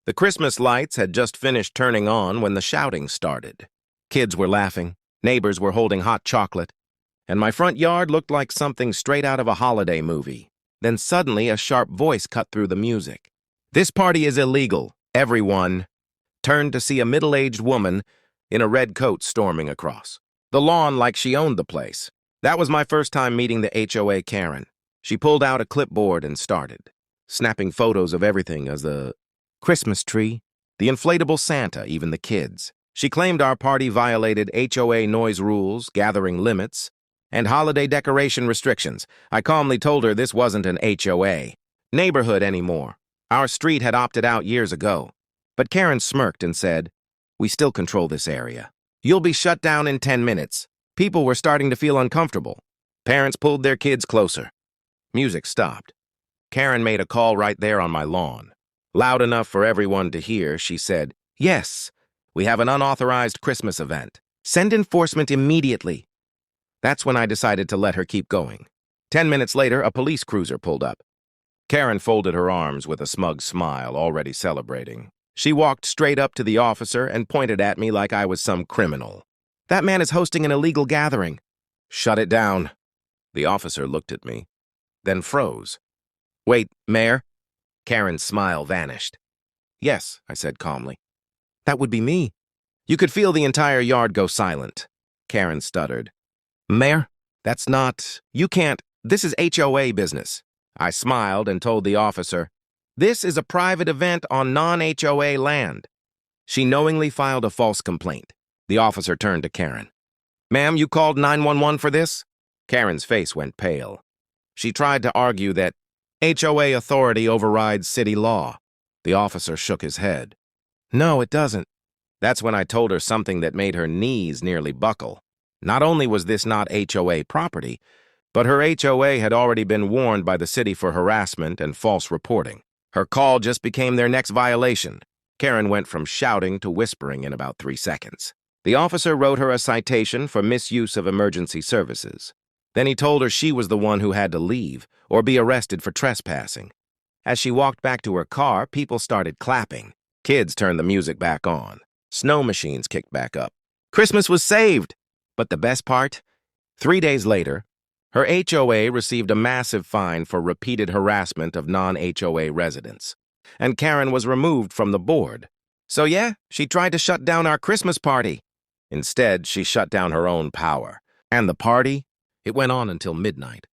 The Christmas lights had just finished turning on when the shouting started. Kids were laughing, neighbors were holding hot chocolate, and my front yard looked like something straight out of a holiday movie. Then suddenly a sharp voice cut through the music. "This party is illegal, everyone." Turned to see a middle-aged woman in a red coat storming across the lawn like she owned the place. That was my first time meeting the HOA Karen. She pulled out a clipboard and started snapping photos of everything as the Christmas tree, the inflatable Santa, even the kids. She claimed our party violated HOA noise rules, gathering limits, and holiday decoration restrictions. I calmly told her this wasn't an HOA neighborhood anymore. Our street had opted out years ago. But Karen smirked and said, "We still control this area. You'll be shut down in 10 minutes. People were starting to feel uncomfortable. Parents pulled their kids closer. Music stopped. Karen made a call right there on my lawn. Loud enough for everyone to hear, she said, "Yes, we have an unauthorized Christmas event. Send enforcement immediately." That's when I decided to let her keep going. 10 minutes later, a police cruiser pulled up. Karen folded her arms with a smug smile, already celebrating. She walked straight up to the officer and pointed at me like I was some criminal. "That man is hosting an illegal gathering." "Shut it down." The officer looked at me, then froze. "Wait, Mayor?" Karen's smile vanished. "Yes," I said calmly. "That would be me." You could feel the entire yard go silent. Karen stuttered. "Mayor, that's not... You can't... This is HOA business." I smiled and told the officer, "This is a private event on non-HOA land." She knowingly filed a false complaint. The officer turned to Karen. "Ma'am, you called 911 for this?" Karen's face went pale. She tried to argue that HOA authority overrides city law. The officer shook his head. "No, it doesn't." That's when I told her something that made her knees nearly buckle. Not only was this not HOA property, but her HOA had already been warned by the city for harassment and false reporting. Her call just became their next violation. Karen went from shouting to whispering in about 3 seconds. The officer wrote her a citation for misuse of emergency services. Then he told her she was the one who had to leave or be arrested for trespassing. As she walked back to her car, people started clapping. Kids turned the music back on. Snow machines kicked back up. Christmas was saved! But the best part? 3 days later, her HOA received a massive fine for repeated harassment of non-HOA residents, and Karen was removed from the board. So yeah, she tried to shut down our Christmas party. Instead, she shut down her own power. And the party? It went on until midnight.